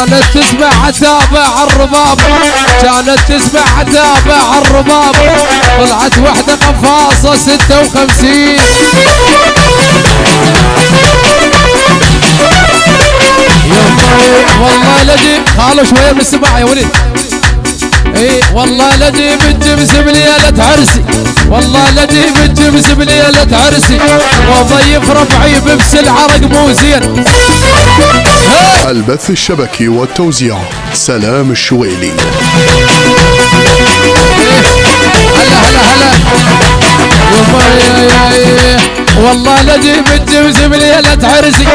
كانت تسمع اتابع الرباب، كانت تسمع اتابع الرباب، طلعت وحده قفاصه 56. والله لجي خالوا شويه من السماع يا ولد. اي والله لجي بتجبس بليلة عرسي، والله لجي بتجبس بليلة عرسي، وضيف ربعي ببس العرق مو زين. البث الشبكي والتوزيع سلام الشويلي. هلا والله لجي بتجبس بليلة عرسي،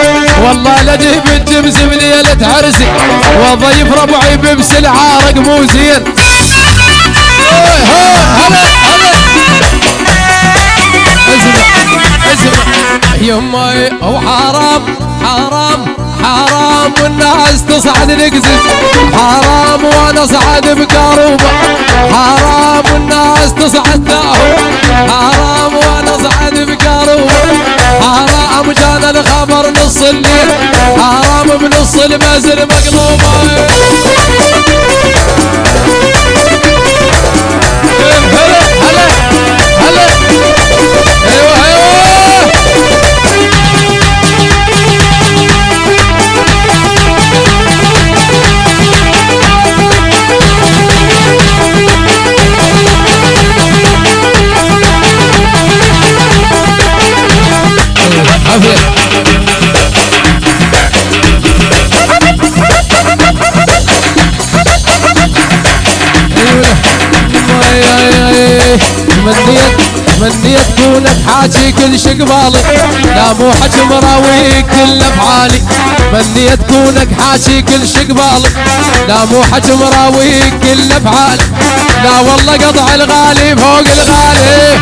والله لجي بتجبس بليلة عرسي، وضيف ربعي ببس العرق مو زين. هلا اسمع يمي هو حرام حرام حرام والناس تصعد نقزز، حرام وانا اصعد بكاروبة، حرام والناس تصعد داهو، حرام وانا اصعد بكاروبة، حرام كان الخبر نص الليل، حرام بنص المزر مقلوبة. هلا ايوه منيت كونك حاجي كل شقبالي، لا مو حج مراويك كل افعالي، منيت كونك حاجي كل شقبالي، لا مو حج مراويك كل افعالي، لا والله قطع الغالي فوق الغالي.